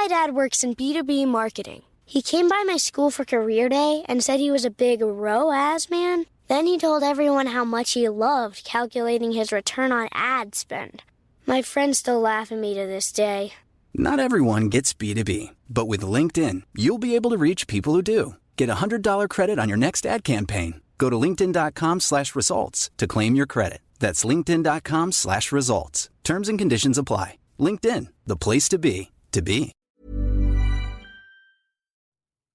My dad works in B2B marketing. He came by my school for career day and said he was a big ROAS man. Then he told everyone how much he loved calculating his return on ad spend. My friends still laugh at me to this day. Not everyone gets B2B, but with LinkedIn, you'll be able to reach people who do. Get a $100 credit on your next ad campaign. Go to linkedin.com/results to claim your credit. That's linkedin.com/results. Terms and conditions apply. LinkedIn, the place to be, to be.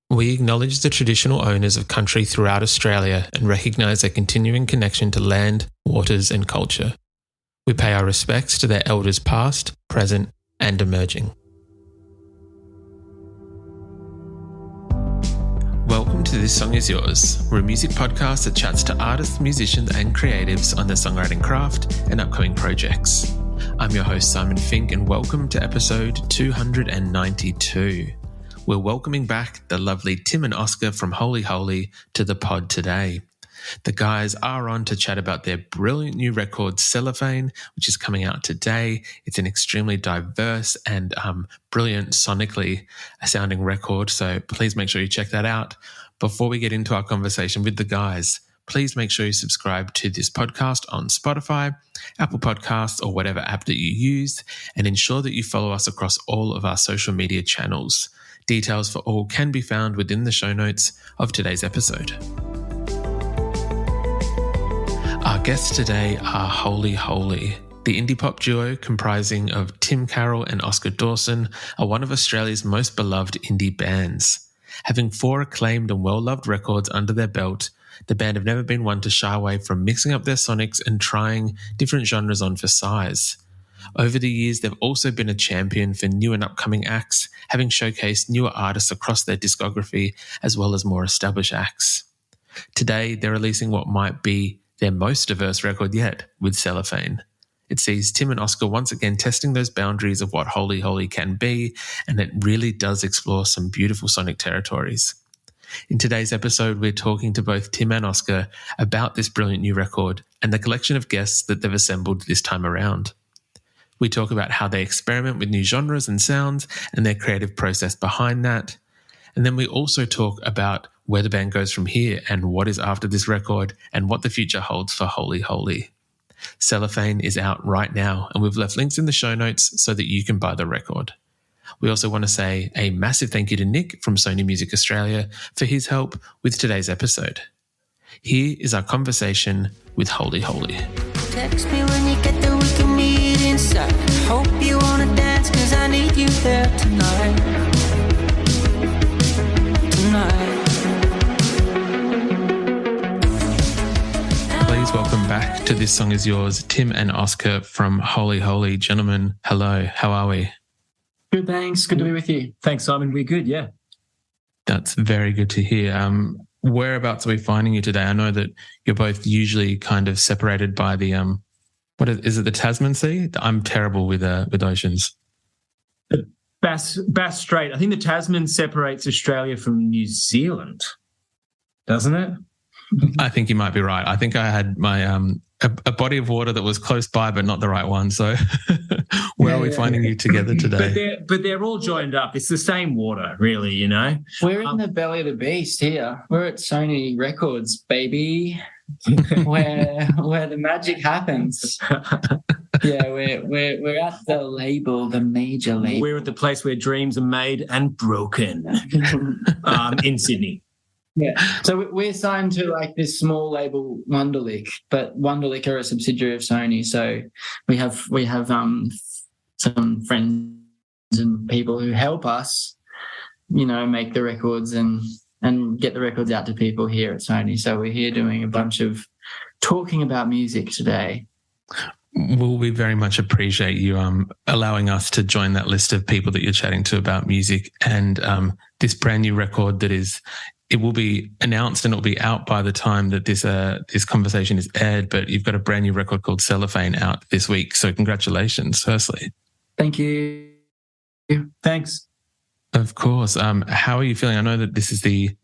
We acknowledge the traditional owners of country throughout Australia and recognise their continuing connection to land, waters and culture. We pay our respects to their elders past, present and emerging. Welcome to This Song Is Yours. We're a music podcast that chats to artists, musicians and creatives on their songwriting craft and upcoming projects. I'm your host Simon Fink and welcome to episode 292. We're welcoming back the lovely Tim and Oscar from Holy Holy to the pod today. The guys are on to chat about their brilliant new record, Cellophane, which is coming out today. It's an extremely diverse and brilliant sonically sounding record, so please make sure you check that out. Before we get into our conversation with the guys, please make sure you subscribe to this podcast on Spotify, Apple Podcasts, or whatever app that you use, and ensure that you follow us across all of our social media channels. Details for all can be found within the show notes of today's episode. Our guests today are Holy Holy. The indie pop duo comprising of Tim Carroll and Oscar Dawson are one of Australia's most beloved indie bands. Having 4 acclaimed and well-loved records under their belt, the band have never been one to shy away from mixing up their sonics and trying different genres on for size. Over the years, they've also been a champion for new and upcoming acts, having showcased newer artists across their discography as well as more established acts. Today, they're releasing what might be their most diverse record yet with Cellophane. It sees Tim and Oscar once again testing those boundaries of what Holy Holy can be, and it really does explore some beautiful sonic territories. In today's episode, we're talking to both Tim and Oscar about this brilliant new record and the collection of guests that they've assembled this time around. We talk about how they experiment with new genres and sounds and their creative process behind that. And then we also talk about where the band goes from here and what is after this record and what the future holds for Holy Holy. Cellophane is out right now and we've left links in the show notes so that you can buy the record. We also want to say a massive thank you to Nick from Sony Music Australia for his help with today's episode. Here is our conversation with Holy Holy. Text me when you get there, we can meet inside. Hope you wanna dance, cause I need you there tonight. Please welcome back to This Song Is Yours, Tim and Oscar from Holy Holy. Gentlemen, hello, how are we? Good, thanks. Good to be with you. Thanks, Simon. We're good, yeah. That's very good to hear. Whereabouts are we finding you today? I know that you're both usually kind of separated by the is it the Tasman Sea? I'm terrible with oceans. Bass Strait. I think the Tasman separates Australia from New Zealand, doesn't it? I think you might be right. I think I had my a body of water that was close by, but not the right one. So where are we finding you together today? But they're all joined up. It's the same water, really, you know. We're in the belly of the beast here. We're at Sony Records, baby, where the magic happens. Yeah, we're at the label, the major label. We're at the place where dreams are made and broken in Sydney. Yeah, so we're signed to like this small label, Wonderlic, but Wonderlic are a subsidiary of Sony. So we have some friends and people who help us, you know, make the records and get the records out to people here at Sony. So we're here doing a bunch of talking about music today. Well, we very much appreciate you allowing us to join that list of people that you're chatting to about music and this brand new record that is. It will be announced and it'll be out by the time that this conversation is aired, but you've got a brand new record called Cellophane out this week. So congratulations, firstly. Thank you. Thanks. Of course. How are you feeling? I know that this is the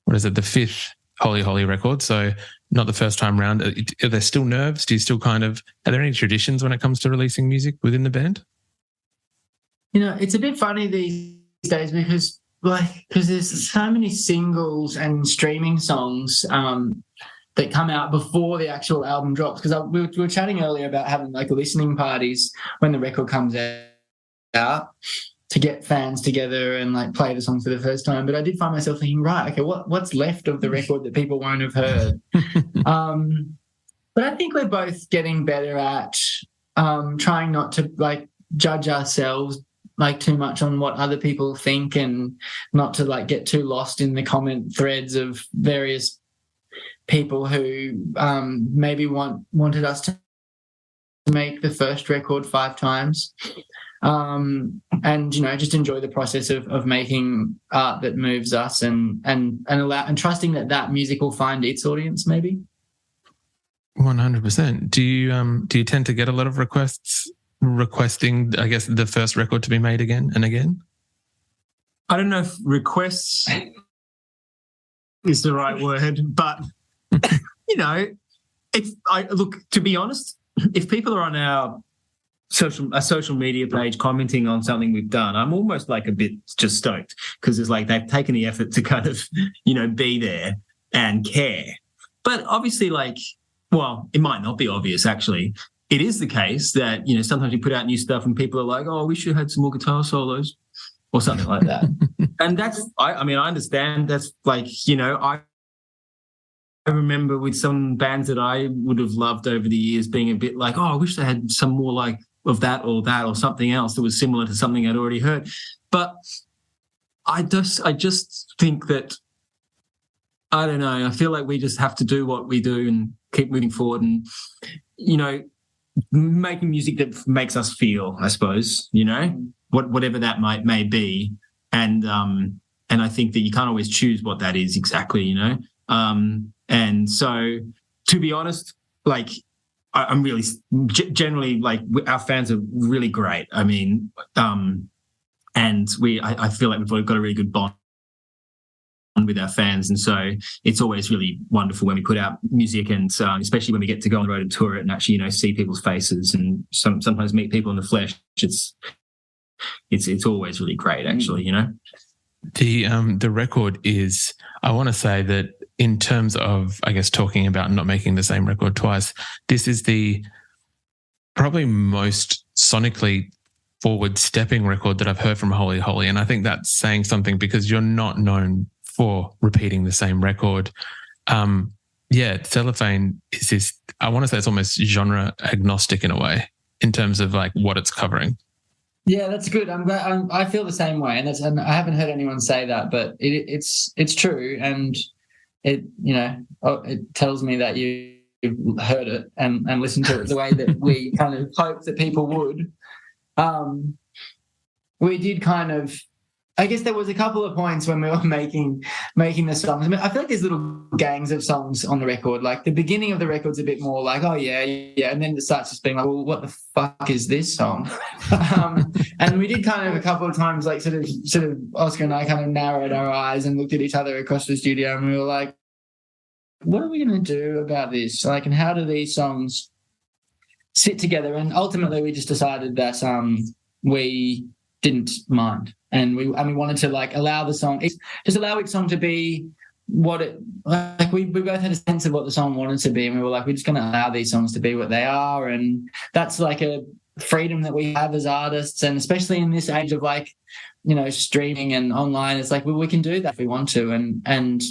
5th Holy Holy record, so not the first time round. Are there still nerves? Do you still are there any traditions when it comes to releasing music within the band? You know, it's a bit funny these days because there's so many singles and streaming songs that come out before the actual album drops. Because we were chatting earlier about having like listening parties when the record comes out to get fans together and like play the songs for the first time. But I did find myself thinking, right, okay, what's left of the record that people won't have heard? But I think we're both getting better at trying not to like judge ourselves like too much on what other people think, and not to like get too lost in the comment threads of various people who maybe wanted us to make the first record 5 times. And just enjoy the process of making art that moves us, and trusting that music will find its audience, maybe. 100%. Do you tend to get a lot of requests requesting, I guess, the first record to be made again and again? I don't know if requests is the right word, but look, to be honest, if people are on our social media page commenting on something we've done, I'm almost like a bit just stoked, because it's like they've taken the effort to kind of, be there and care. But obviously, it might not be obvious actually. It is the case that, sometimes you put out new stuff and people are like, oh, we should have had some more guitar solos or something like that. And I understand that's like, I remember with some bands that I would have loved over the years being a bit like, oh, I wish they had some more like of that or something else that was similar to something I'd already heard. But I just think that, I don't know, I feel like we just have to do what we do and keep moving forward and, making music that makes us feel, I suppose, whatever that may be. And I think that you can't always choose what that is exactly, and so, to be honest, like, I'm really generally like our fans are really great. I mean, and I feel like we've got a really good bond with our fans, and so it's always really wonderful when we put out music, and especially when we get to go on the road and tour it and actually see people's faces and sometimes meet people in the flesh. It's always really great, actually. The record is, I want to say that in terms of, I guess, talking about not making the same record twice, this is the probably most sonically forward-stepping record that I've heard from Holy Holy, and I think that's saying something because you're not known for repeating the same record. Cellophane is this, I want to say it's almost genre agnostic in a way in terms of like what it's covering. Yeah, that's good. I'm glad. I feel the same way, and I haven't heard anyone say that, but it's true, and it tells me that you've heard it and listened to it the way that we kind of hoped that people would. We did kind of, I guess there was a couple of points when we were making the songs. I mean, I feel like there's little gangs of songs on the record. Like the beginning of the record's a bit more like, oh yeah, and then it starts just being like, well, what the fuck is this song? And we did kind of a couple of times, like sort of Oscar and I kind of narrowed our eyes and looked at each other across the studio, and we were like, what are we going to do about this? Like, and how do these songs sit together? And ultimately, we just decided that we didn't mind. And we wanted to like allow the song, just allow each song to be what it, like we both had a sense of what the song wanted to be, and we were like, we're just going to allow these songs to be what they are. And that's like a freedom that we have as artists, and especially in this age of like, streaming and online, it's like we can do that if we want to, and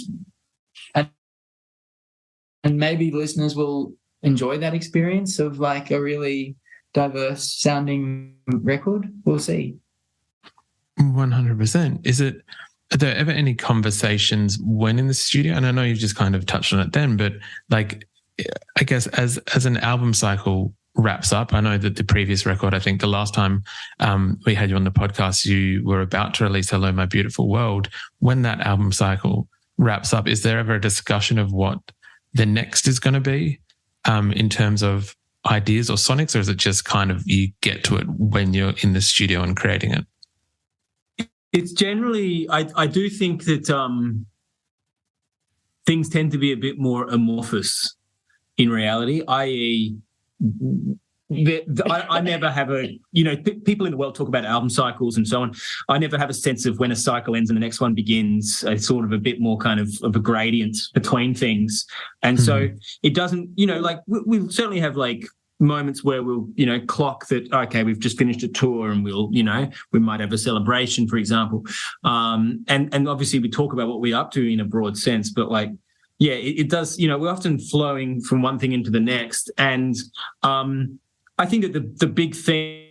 maybe listeners will enjoy that experience of like a really diverse sounding record. We'll see. 100%. Are there ever any conversations when in the studio? And I know you've just kind of touched on it then, but like, I guess as an album cycle wraps up, I know that the previous record, I think the last time we had you on the podcast, you were about to release Hello, My Beautiful World. When that album cycle wraps up, is there ever a discussion of what the next is going to be in terms of ideas or sonics, or is it just kind of you get to it when you're in the studio and creating it? It's generally, I do think that things tend to be a bit more amorphous in reality, i.e., I never have people in the world talk about album cycles and so on. I never have a sense of when a cycle ends and the next one begins. It's sort of a bit more kind of a gradient between things. And so it doesn't, like we certainly have like moments where we'll, clock that, okay, we've just finished a tour and we'll, we might have a celebration, for example. And obviously we talk about what we're up to in a broad sense, but like, yeah, it does, we're often flowing from one thing into the next. And I think that the big theme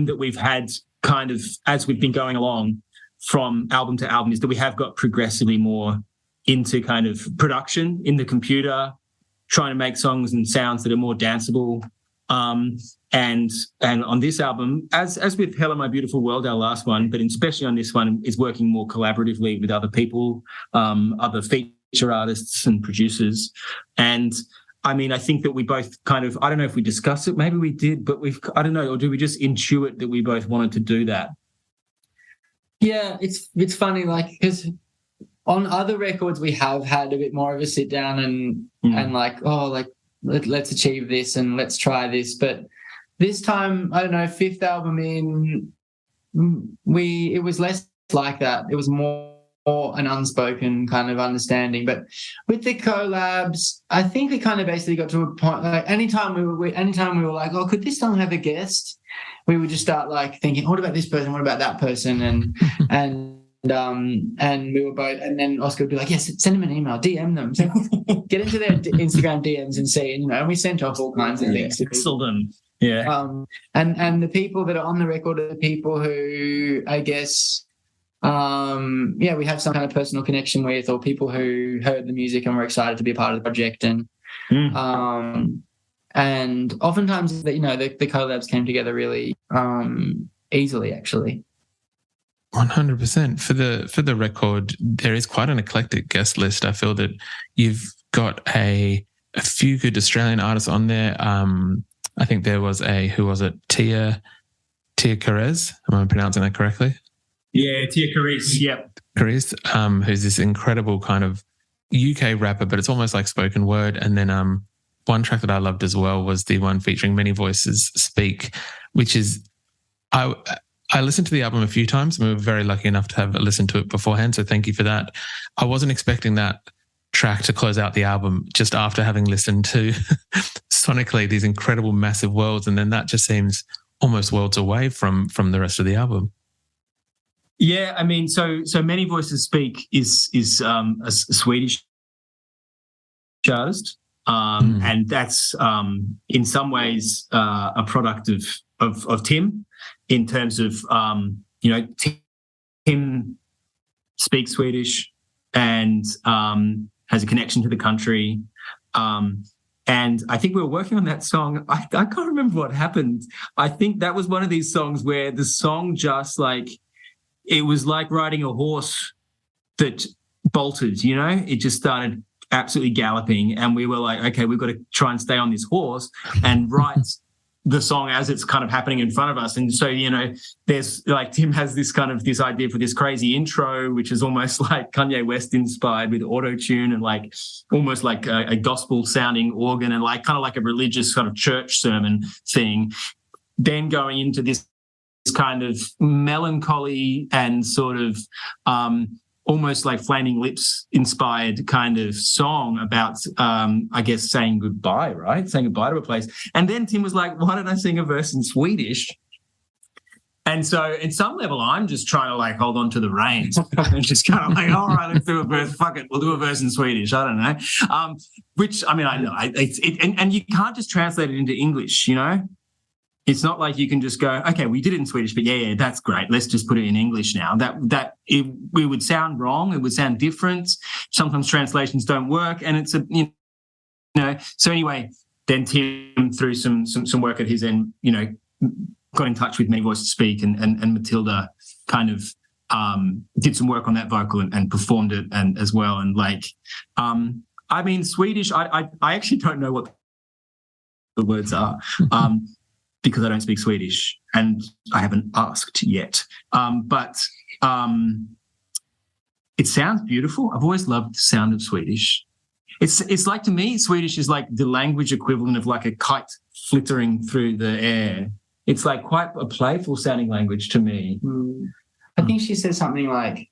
that we've had kind of as we've been going along from album to album is that we have got progressively more into kind of production in the computer, trying to make songs and sounds that are more danceable. And on this album, as with Hello My Beautiful World, our last one, but especially on this one, is working more collaboratively with other people, other feature artists and producers. And I mean, I think that we both kind of, I don't know if we discussed it, maybe we did, but I don't know, or do we just intuit that we both wanted to do that? Yeah, it's funny, like, because on other records we have had a bit more of a sit down and like, let's achieve this and let's try this. But this time, I don't know, fifth album in, it was less like that. It was more an unspoken kind of understanding. But with the collabs, I think we kind of basically got to a point, like anytime we were like, oh, could this song have a guest? We would just start like thinking, what about this person? What about that person? And we were both, and then Oscar would be like, yes, send them an email, DM them, get into their Instagram DMs and see, and we sent off all kinds of things to people. Them. Yeah. And the people that are on the record are the people who, I guess, we have some kind of personal connection with, or people who heard the music and were excited to be a part of the project. And oftentimes, the collabs came together really easily, actually. 100%. For the record, there is quite an eclectic guest list. I feel that you've got a few good Australian artists on there. I think there was Tia Carez? Am I pronouncing that correctly? Yeah, Tia Carez. Yep. Carez, who's this incredible kind of UK rapper, but it's almost like spoken word. And then one track that I loved as well was the one featuring Many Voices Speak, which is I listened to the album a few times and we were very lucky enough to have listened to it beforehand, so thank you for that. I wasn't expecting that track to close out the album just after having listened to sonically these incredible massive worlds, and then that just seems almost worlds away from the rest of the album. Yeah, I mean, so Many Voices Speak is a Swedish artist, and that's in some ways a product of Tim, in terms of Tim speaks Swedish and has a connection to the country. And I think we were working on that song. I can't remember what happened. I think that was one of these songs where the song just like, it was like riding a horse that bolted, it just started absolutely galloping. And we were like, okay, we've got to try and stay on this horse and write the song as it's kind of happening in front of us. And so, there's like, Tim has this idea for this crazy intro, which is almost like Kanye West inspired with auto-tune and like almost like a gospel sounding organ and like kind of like a religious kind of church sermon thing. Then going into this kind of melancholy and sort of almost like Flaming Lips inspired kind of song about, I guess, saying goodbye, right? Saying goodbye to a place. And then Tim was like, why don't I sing a verse in Swedish? And so at some level, I'm just trying to like hold on to the reins and just kind of like, all right, let's do a verse. Fuck it. We'll do a verse in Swedish. I don't know. Which, I mean, I know and you can't just translate it into English, It's not like you can just go, okay, we did it in Swedish, but yeah, that's great. Let's just put it in English now. It would sound wrong. It would sound different. Sometimes translations don't work, and it's So anyway, then Tim, through some work at his end, got in touch with Many Voices Speak, and Matilda kind of did some work on that vocal and performed it and as well. And like, I mean, Swedish. I actually don't know what the words are. Because I don't speak Swedish and I haven't asked yet. But it sounds beautiful. I've always loved the sound of Swedish. It's like, to me, Swedish is like the language equivalent of like a kite flittering through the air. It's like quite a playful sounding language to me. I think she says something like,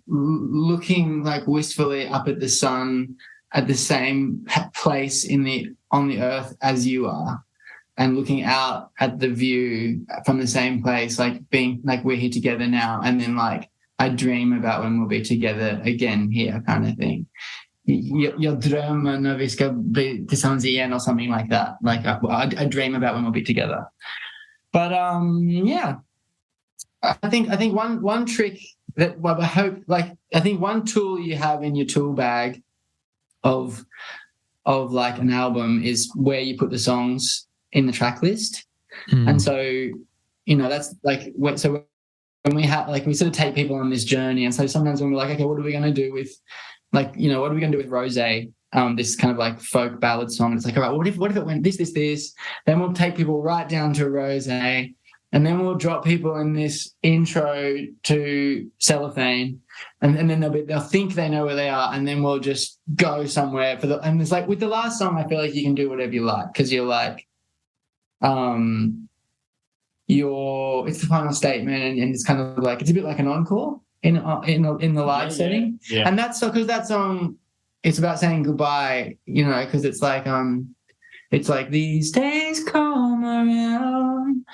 looking like wistfully up at the sun at the same place on the earth as you are, and looking out at the view from the same place, like being like we're here together now, and then like I dream about when we'll be together again here, kind of thing. Jag drömmer när vi ska bli tillsammans igen, or something like that. Like I dream about when we'll be together. But yeah, I think one trick that I hope, like I think one tool you have in your tool bag of like an album is where you put the songs in the track list. And so, you know, that's like so when we have, like, we sort of take people on this journey, and so sometimes when we're like, okay, what are we going to do with, like, you know, what are we going to do with Rosé, this kind of like folk ballad song? It's like, all right, what if it went this, then we'll take people right down to Rosé, and then we'll drop people in this intro to Cellophane, and then they'll think they know where they are, and then we'll just go somewhere and it's like with the last song, I feel like you can do whatever you like, because you're like, it's the final statement, and it's kind of like, it's a bit like an encore in the live setting. Yeah. And that's because that song, it's about saying goodbye, you know, because it's like these days come around,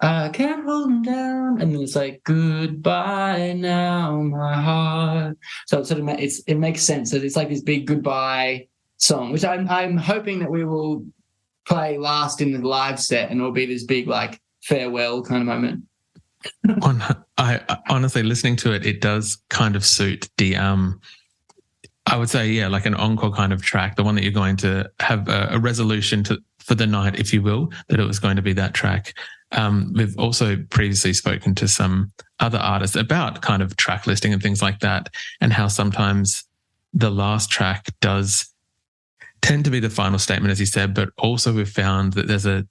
I can't hold them down, and then it's like goodbye now, my heart. So it sort of it makes sense that it's like this big goodbye song, which I'm hoping that we will play last in the live set, and it'll be this big like farewell kind of moment. I honestly, listening to it, it does kind of suit the I would say, yeah, like an encore kind of track, the one that you're going to have a resolution for the night, if you will, that it was going to be that track. We've also previously spoken to some other artists about kind of track listing and things like that, and how sometimes the last track does tend to be the final statement, as you said, but also we've found that there's a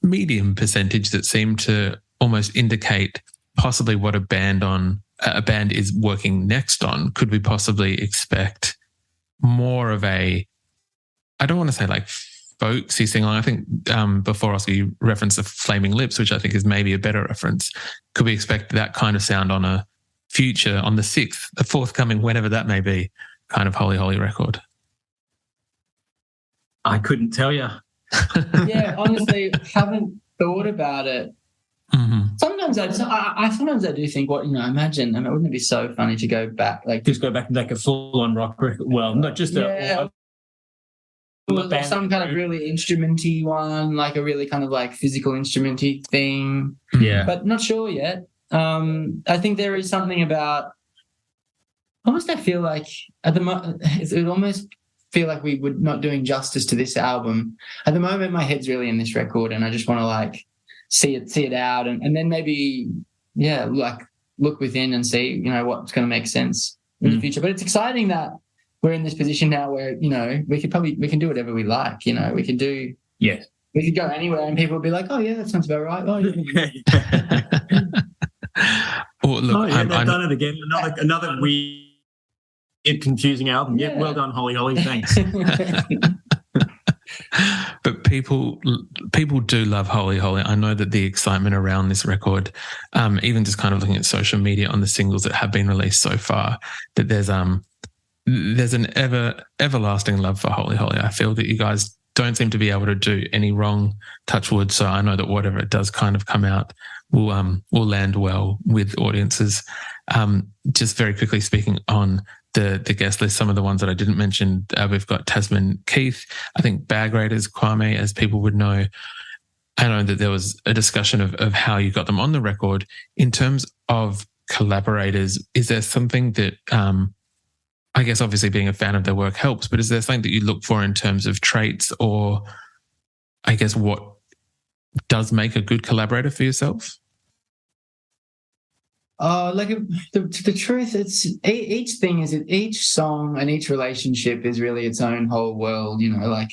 medium percentage that seem to almost indicate possibly what a band is working next on. Could we possibly expect more of a, I don't want to say like folksy sing along. I think before, Oscar, you referenced the Flaming Lips, which I think is maybe a better reference. Could we expect that kind of sound on a future, on the 6th, the forthcoming, whenever that may be, kind of Holy Holy record? I couldn't tell you. Yeah, honestly, haven't thought about it. Mm-hmm. Sometimes I do think, what, you know, imagine, I mean, wouldn't it be so funny to go back, like Just go back and take a full-on rock record. Well, not just some kind of really instrumenty one, like a really kind of like physical instrumenty thing. Yeah. But not sure yet. I think there is something about, almost I feel like at the moment, it would almost feel like we would not doing justice to this album. At the moment, my head's really in this record, and I just want to like see it out, and then maybe, yeah, like look within and see, you know, what's going to make sense in the future. But it's exciting that we're in this position now where, you know, we can do whatever we like. You know, we can do, yes, we could go anywhere, and people will be like, oh yeah, that sounds about right. Oh yeah. Well, look, they've done it again. Another weird, confusing album. Yeah, well done, Holy Holy. Thanks. But people do love Holy Holy. I know that the excitement around this record, even just kind of looking at social media on the singles that have been released so far, that there's an everlasting love for Holy Holy. I feel that you guys don't seem to be able to do any wrong, touch wood. So I know that whatever it does kind of come out will land well with audiences. Just very quickly speaking on the guest list, some of the ones that I didn't mention, we've got Tasman Keith, I think Bag Raiders, Kwame, as people would know. I know that there was a discussion of how you got them on the record. In terms of collaborators, is there something that, I guess obviously being a fan of their work helps, but is there something that you look for in terms of traits, or I guess what does make a good collaborator for yourself? Like the truth, it's each thing is, each song and each relationship is really its own whole world, you know, like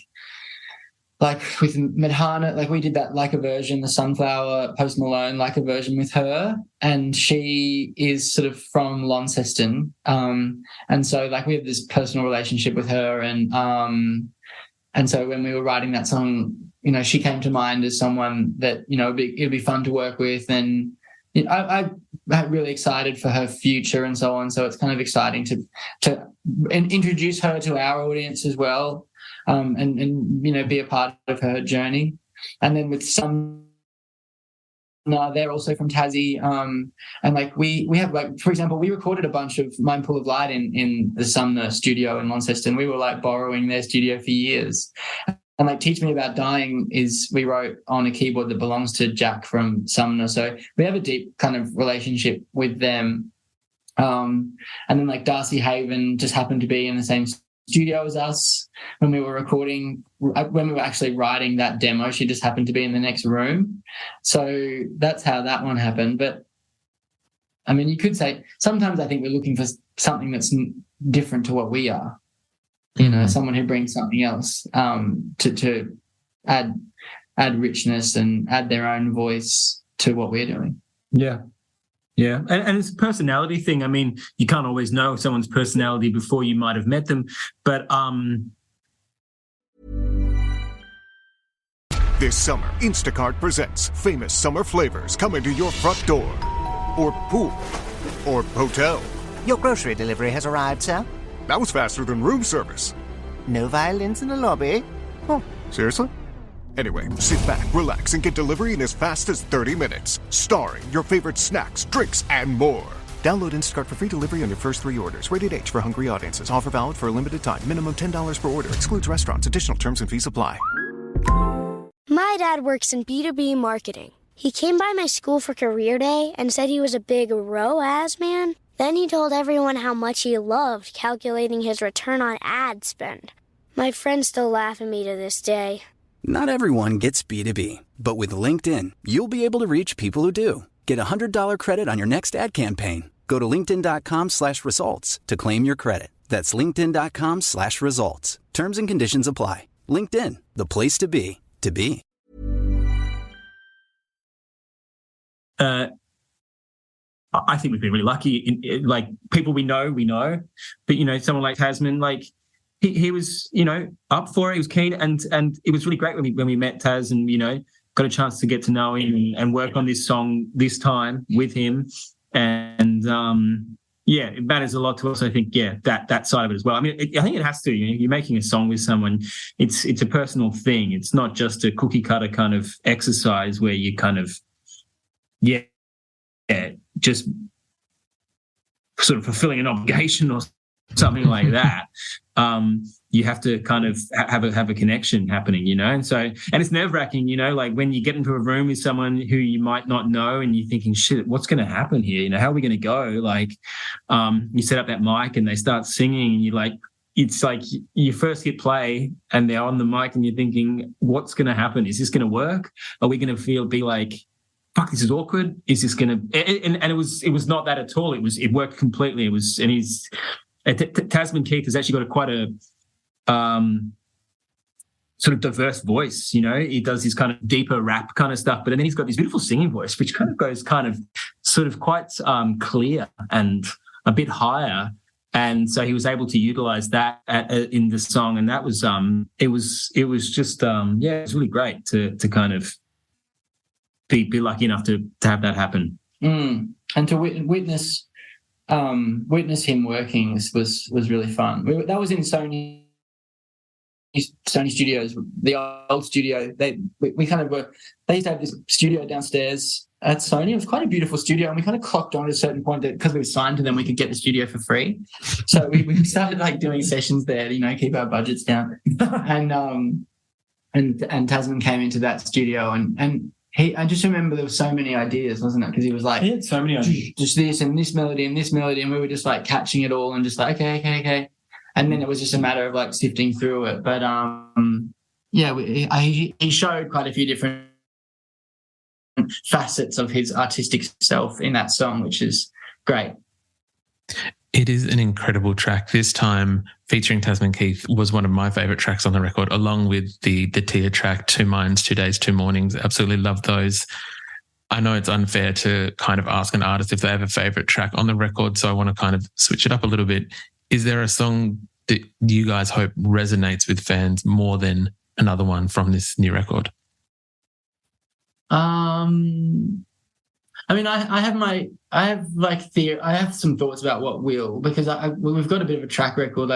like with Madhana, like we did that like a version, the Sunflower, Post Malone like a version with her, and she is sort of from Launceston, and so like we have this personal relationship with her, and so when we were writing that song, you know, she came to mind as someone that, you know, it'd be fun to work with, and you know, I'm really excited for her future and so on. So it's kind of exciting to introduce her to our audience as well. And you know, be a part of her journey. And then with some, they're also from Tassie, and like we have, like, for example, we recorded a bunch of Mindful of Light in the Sumner studio in Launceston. We were like borrowing their studio for years. And like Teach Me About Dying we wrote on a keyboard that belongs to Jack from Sumner. So we have a deep kind of relationship with them. And then like Darcy Haven just happened to be in the same studio as us when we were actually writing that demo. She just happened to be in the next room. So that's how that one happened. But I mean, you could say sometimes I think we're looking for something that's different to what we are, you know, someone who brings something else to add richness and add their own voice to what we're doing. Yeah, and it's a personality thing. I mean, you can't always know someone's personality before you might have met them, but This summer, Instacart presents famous summer flavors coming to your front door, or pool, or hotel. Your grocery delivery has arrived, sir. That was faster than room service. No violence in the lobby. Oh, seriously? Anyway, sit back, relax, and get delivery in as fast as 30 minutes. Starring your favorite snacks, drinks, and more. Download Instacart for free delivery on your first 3 orders. Rated H for hungry audiences. Offer valid for a limited time. Minimum $10 per order. Excludes restaurants. Additional terms and fees apply. My dad works in B2B marketing. He came by my school for career day and said he was a big ROAS man. Then he told everyone how much he loved calculating his return on ad spend. My friends still laugh at me to this day. Not everyone gets B2B, but with LinkedIn, you'll be able to reach people who do. Get a $100 credit on your next ad campaign. Go to linkedin.com/results to claim your credit. That's linkedin.com/results. Terms and conditions apply. LinkedIn, the place to be, to be. I think we've been really lucky. Like, people we know, but, you know, someone like Tasman, like, he was, you know, up for it. He was keen, and it was really great when we met Taz, and, you know, got a chance to get to know him and work on this song this time with him. And yeah, it matters a lot to us. I think, yeah, that side of it as well. I mean, I think it has to. You know, you're making a song with someone. It's a personal thing. It's not just a cookie cutter kind of exercise where you kind of, just sort of fulfilling an obligation or something like that. You have to kind of have a connection happening, you know. And it's nerve-wracking, you know, like when you get into a room with someone who you might not know and you're thinking, shit, what's going to happen here? You know, how are we going to go? Like, you set up that mic and they start singing, and you're like, it's like you first hit play and they're on the mic and you're thinking, what's going to happen? Is this going to work? Are we going to be like, fuck, this is awkward? Is this going to? And it was not that at all. It worked completely. Tasman Keith has actually got quite a sort of diverse voice, you know. He does his kind of deeper rap kind of stuff, but then he's got this beautiful singing voice, which kind of goes kind of sort of quite clear and a bit higher. And so he was able to utilize that in the song, and that was it was just it was really great to kind of be lucky enough to have that happen. And to witness him working was really fun. That was in Sony Studios, the old studio. They used to have this studio downstairs at Sony. It was quite a beautiful studio, and we kind of clocked on at a certain point that because we were signed to them, we could get the studio for free. So we started like doing sessions there to, you know, keep our budgets down. And Tasman came into that studio, and I just remember there were so many ideas, wasn't it? Because he was like, he had so many ideas, just this and this melody and this melody, and we were just like catching it all and just like okay. And then it was just a matter of like sifting through it. But he showed quite a few different facets of his artistic self in that song, which is great. It is an incredible track. This time, featuring Tasman Keith was one of my favourite tracks on the record, along with the Tia track, 2 Minds, 2 Days, 2 Mornings. Absolutely love those. I know it's unfair to kind of ask an artist if they have a favourite track on the record, so I want to kind of switch it up a little bit. Is there a song that you guys hope resonates with fans more than another one from this new record? I mean, I have some thoughts about what will, because we've got a bit of a track record.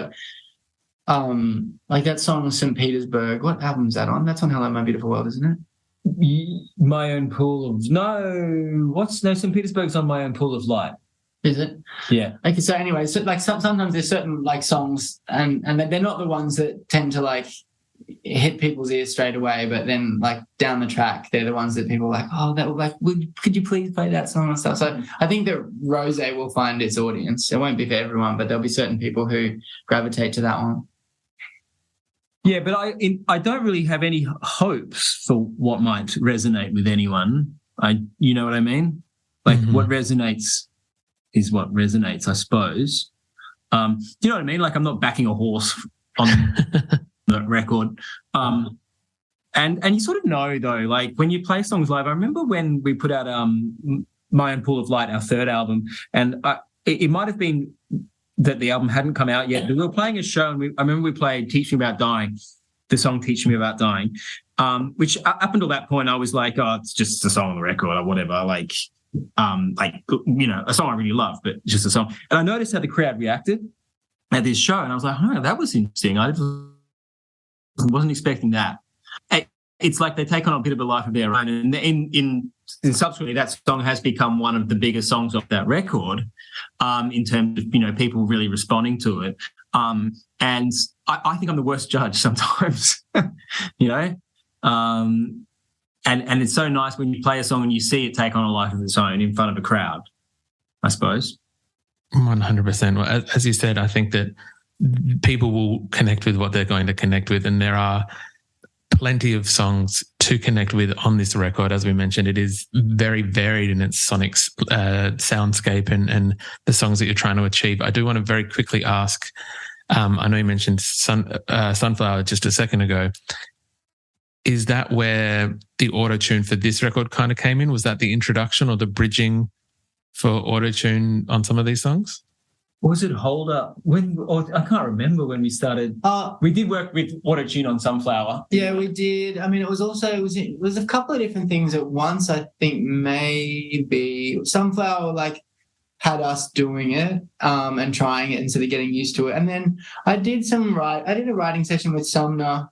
Like that song St. Petersburg. What album's that on? That's on Hello My Beautiful World, isn't it? My Own Pool of St. Petersburg's on My Own Pool of Light. Is it? Yeah. Okay. So anyway, so like sometimes there's certain like songs, and they're not the ones that tend to like hit people's ears straight away, but then like down the track, they're the ones that people are like, oh, that would like, could you please play that song and stuff? So I think that Rosé will find its audience. It won't be for everyone, but there'll be certain people who gravitate to that one. Yeah, but I don't really have any hopes for what might resonate with anyone. You know what I mean? Like what resonates is what resonates, I suppose. Do you know what I mean? Like I'm not backing a horse on the record. And you sort of know though, like when you play songs live, I remember when we put out My Own Pool of Light, our third album, and it might have been that the album hadn't come out yet, but we were playing a show and I remember we played Teach Me About Dying, the song Teach Me About Dying, which up until that point I was like, oh, it's just a song on the record or whatever, like, you know, a song I really love, but just a song. And I noticed how the crowd reacted at this show and I was like, oh, that was interesting. I wasn't expecting that. It's like they take on a bit of a life of their own. And in subsequently, that song has become one of the biggest songs off that record in terms of, you know, people really responding to it. And I think I'm the worst judge sometimes, you know. And it's so nice when you play a song and you see it take on a life of its own in front of a crowd, I suppose. 100%. Well, as you said, I think that people will connect with what they're going to connect with, and there are plenty of songs to connect with on this record. As we mentioned, it is very varied in its sonic soundscape and the songs that you're trying to achieve. I do want to very quickly ask, I know you mentioned Sunflower just a second ago. Is that where the auto-tune for this record kind of came in? Was that the introduction or the bridging for auto-tune on some of these songs? Was it Hold Up? I can't remember when we started. We did work with auto-tune on Sunflower. Yeah, we did. I mean, it was a couple of different things at once. I think maybe Sunflower like had us doing it and trying it and sort of getting used to it. And then I did a writing session with Sumner,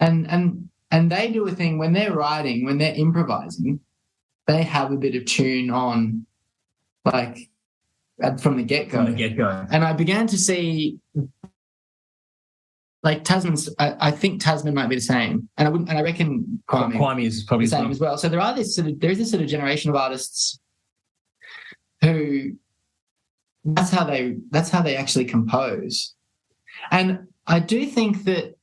and they do a thing when they're writing, when they're improvising, they have a bit of tune on, like, from the get-go. And I began to see, like, I think Tasman might be the same. And I reckon Kwame is probably the same as well. So there is this sort of generation of artists who that's how they actually compose. And I do think that,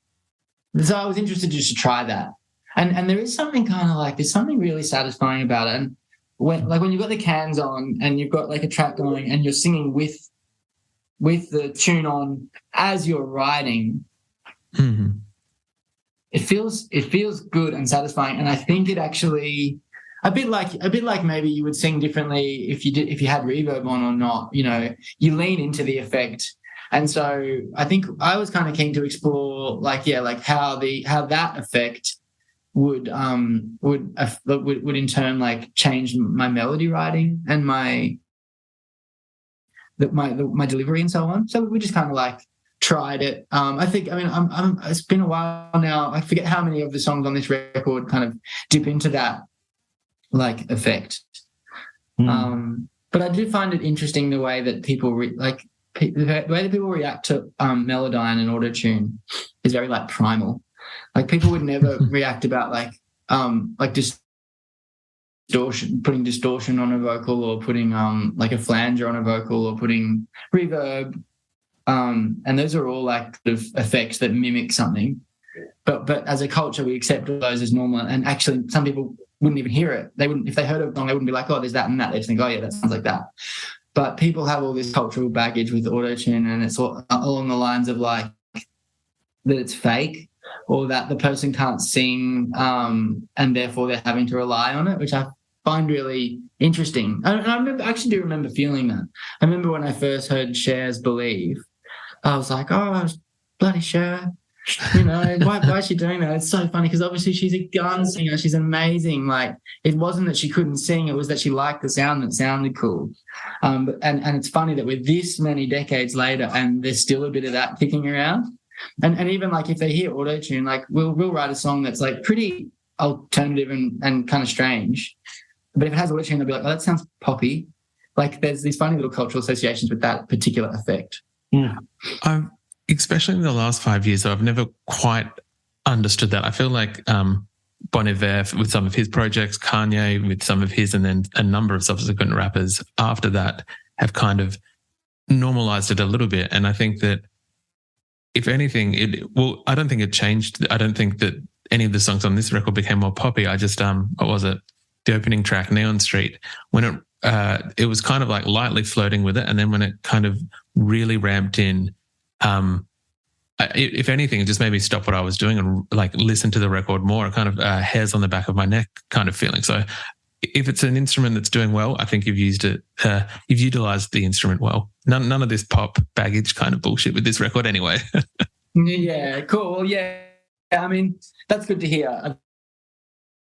so I was interested just to try that. And there is something kind of like, there's something really satisfying about it. And when you've got the cans on and you've got like a track going and you're singing with the tune on as you're writing, it feels good and satisfying. And I think it actually a bit like maybe you would sing differently if you had reverb on or not. You know, you lean into the effect. And so I think I was kind of keen to explore how that effect would in turn like change my melody writing and my delivery and so on. So we just kind of like tried it. It's been a while now. I forget how many of the songs on this record kind of dip into that like effect. But I do find it interesting the way that people the way that people react to Melodyne and auto-tune is very like primal. Like people would never react about like distortion, putting distortion on a vocal, or putting like a flanger on a vocal, or putting reverb. And those are all like sort of effects that mimic something. But as a culture, we accept those as normal. And actually, some people wouldn't even hear it. They wouldn't, if they heard a song, they wouldn't be like, oh, there's that and that. They just think, oh yeah, that sounds like that. but people have all this cultural baggage with auto-tune, and it's all along the lines of like that it's fake, or that the person can't sing, and therefore they're having to rely on it, which I find really interesting. And I actually do remember feeling that. I remember when I first heard Cher's Believe, I was like, oh, bloody Cher, you know, why is she doing that? It's so funny because obviously she's a gun singer. She's amazing. Like, it wasn't that she couldn't sing. It was that she liked the sound that sounded cool. And it's funny that we're this many decades later and there's still a bit of that kicking around. And even like if they hear auto-tune, like we'll write a song that's like pretty alternative and kind of strange. But if it has auto-tune, they'll be like, oh, that sounds poppy. Like there's these funny little cultural associations with that particular effect. Yeah. Especially in the last 5 years, I've never quite understood that. I feel like Bon Iver with some of his projects, Kanye with some of his, and then a number of subsequent rappers after that have kind of normalized it a little bit. And I think that if anything, I don't think it changed. I don't think that any of the songs on this record became more poppy. I just, what was it? The opening track, Neon Street, when it was kind of like lightly flirting with it. And then when it kind of really ramped in, if anything, it just made me stop what I was doing and like listen to the record more, kind of hairs on the back of my neck kind of feeling. So if it's an instrument that's doing well, I think you've used it, you've utilized the instrument well. None of this pop baggage kind of bullshit with this record anyway. Yeah, cool. Yeah, I mean, that's good to hear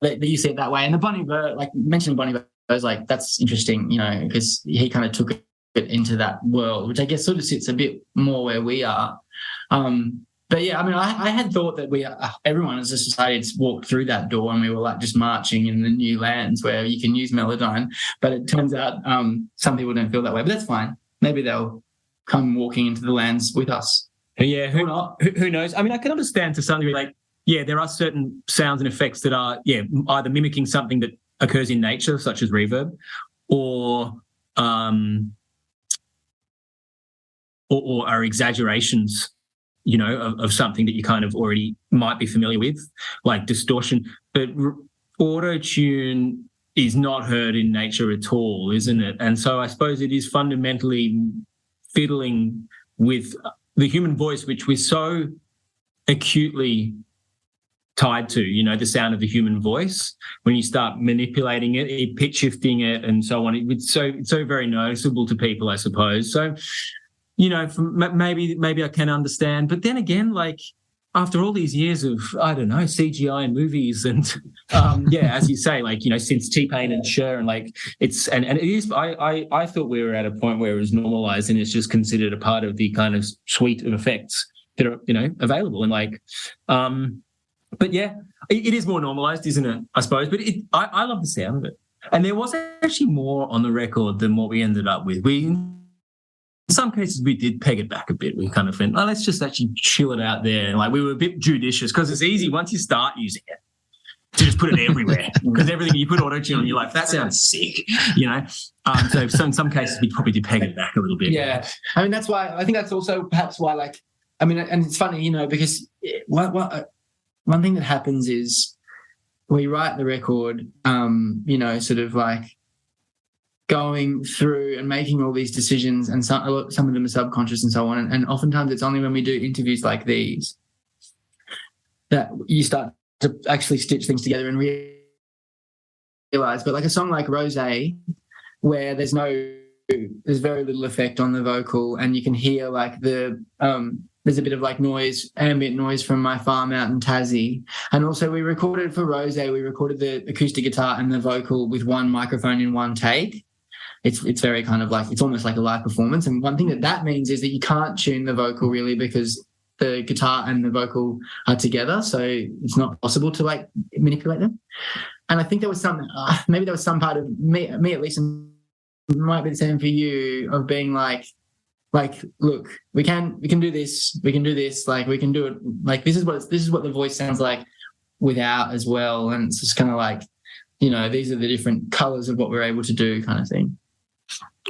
that you see it that way. And the Bon Iver, like mentioning Bon Iver, I was like, that's interesting, you know, because he kind of took it into that world, which I guess sort of sits a bit more where we are. But yeah, I mean, I had thought that everyone as a society has walked through that door and we were like just marching in the new lands where you can use Melodyne. But it turns out some people don't feel that way, but that's fine. Maybe they'll come walking into the lands with us. Yeah, who knows? I mean, I can understand to some degree, like, yeah, there are certain sounds and effects that are, either mimicking something that occurs in nature, such as reverb, or are exaggerations, you know, of something that you kind of already might be familiar with, like distortion. But auto-tune is not heard in nature at all, isn't it? And so I suppose it is fundamentally fiddling with the human voice, which we're so acutely tied to, you know, the sound of the human voice. When you start manipulating it, pitch shifting it and so on, it's so very noticeable to people, I suppose. So, you know, maybe I can understand. But then again, like, after all these years of, I don't know, CGI and movies and, as you say, like, you know, since T-Pain and Cher and like it is, I thought we were at a point where it was normalized and it's just considered a part of the kind of suite of effects that are, you know, available. And like, but yeah, it is more normalized, isn't it? I suppose. But I love the sound of it. And there was actually more on the record than what we ended up with. In some cases, we did peg it back a bit. We kind of went, oh, let's just actually chill it out there. And like, we were a bit judicious because it's easy once you start using it to just put it everywhere. Because everything you put auto-tune on, you're like, that sounds sick, you know? So in some cases, we probably did peg it back a little bit. Yeah. I mean, that's why, I think that's also perhaps why, like, I mean, and it's funny, you know, because one thing that happens is we write the record, you know, sort of like, going through and making all these decisions, and some of them are subconscious and so on. And oftentimes it's only when we do interviews like these that you start to actually stitch things together and realize. But like a song like Rosé, where there's very little effect on the vocal, and you can hear like there's a bit of like noise, ambient noise from my farm out in Tassie. And also we recorded for Rosé, we recorded the acoustic guitar and the vocal with one microphone in one take. It's very kind of like, it's almost like a live performance. And one thing that means is that you can't tune the vocal really because the guitar and the vocal are together. So it's not possible to like manipulate them. And I think there was something, maybe there was some part of me at least, and it might be the same for you, of being like, look, we can do this, like we can do it, like this is what the voice sounds like without as well. And it's just kind of like, you know, these are the different colours of what we're able to do, kind of thing.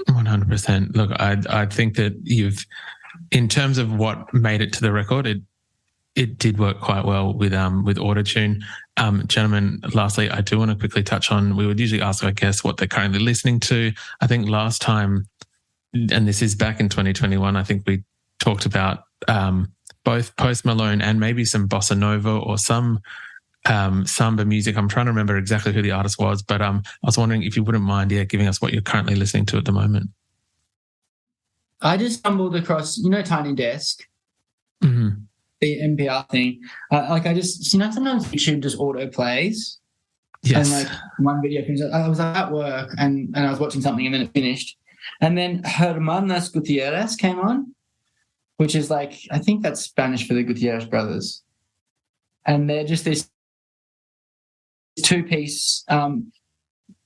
100%. Look, I think that in terms of what made it to the record, it did work quite well with auto-tune. Gentlemen, lastly, I do want to quickly touch on, we would usually ask our guests what they're currently listening to. I think last time and this is back in 2021, I think we talked about both Post Malone and maybe some bossa nova or some samba music. I'm trying to remember exactly who the artist was, but I was wondering if you wouldn't mind giving us what you're currently listening to at the moment. I just stumbled across, Tiny Desk, Mm-hmm. the NPR thing. I just, sometimes YouTube just auto plays. Yes. And one video finished. I was at work and I was watching something and then it finished. And then Hermanas Gutierrez came on, which is I think that's Spanish for the Gutierrez brothers. And they're just this two-piece, I'm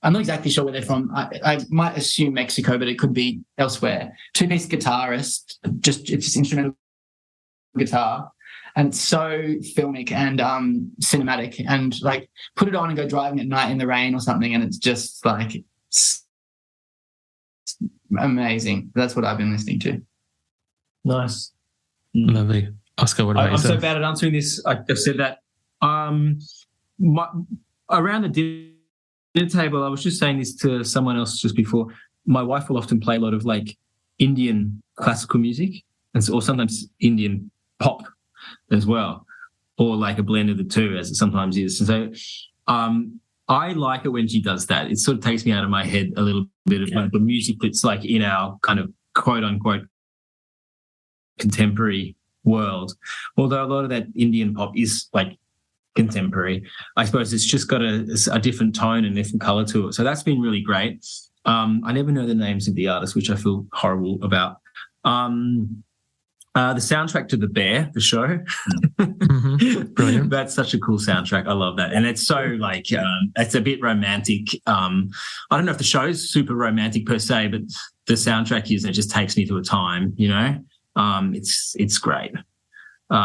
not exactly sure where they're from. I might assume Mexico, but it could be elsewhere. Two-piece guitarist, it's just instrumental guitar. And it's so filmic and cinematic, and put it on and go driving at night in the rain or something, and it's just it's amazing. That's what I've been listening to. Nice. Lovely. Oscar, what about I'm yourself? so bad at answering this. I've said that. Around the dinner table, I was just saying this to someone else just before. My wife will often play a lot of Indian classical music, or sometimes Indian pop as well, or a blend of the two, as it sometimes is. And so I like it when she does that. It sort of takes me out of my head a little bit of the music that's in our kind of quote unquote contemporary world. Although a lot of that Indian pop is contemporary, I suppose it's just got a different tone and different colour to it. So that's been really great. I never know the names of the artists, which I feel horrible about. The soundtrack to The Bear, the show. Mm-hmm. Brilliant. That's such a cool soundtrack. I love that. And it's so it's a bit romantic. I don't know if the show's super romantic per se, but the soundtrack is, and it just takes me to a time, it's great. Who's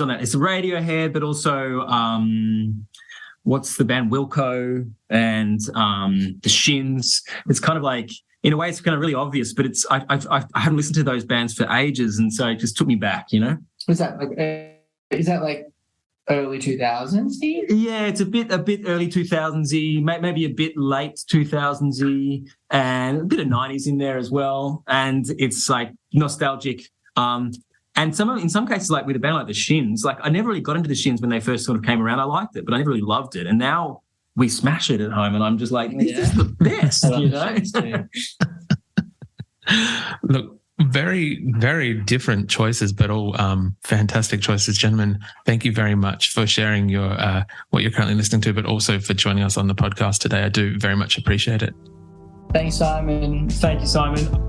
on that? It's Radiohead, but also what's the band? Wilco and the Shins. It's kind of in a way, it's kind of really obvious, but I haven't listened to those bands for ages, and so it just took me back, Is that early 2000s? Yeah, it's a bit early 2000s-y, maybe a bit late 2000s-y, and a bit of 90s in there as well. And it's nostalgic. And in some cases, with a band like the Shins, I never really got into the Shins when they first sort of came around. I liked it, but I never really loved it. And now we smash it at home, and I'm just this is the best, Look, very, very different choices, but all fantastic choices, gentlemen. Thank you very much for sharing your what you're currently listening to, but also for joining us on the podcast today. I do very much appreciate it. Thanks, Simon. Thank you, Simon.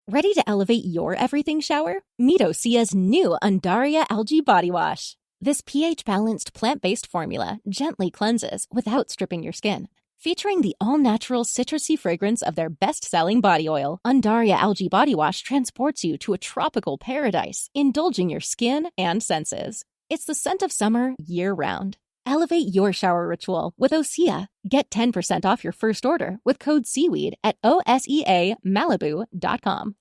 Ready to elevate your everything shower? Meet Osea's new Undaria Algae Body Wash. This pH-balanced plant-based formula gently cleanses without stripping your skin. Featuring the all-natural citrusy fragrance of their best-selling body oil, Undaria Algae Body Wash transports you to a tropical paradise, indulging your skin and senses. It's the scent of summer year-round. Elevate your shower ritual with Osea. Get 10% off your first order with code SEAWEED at OSEAMalibu.com.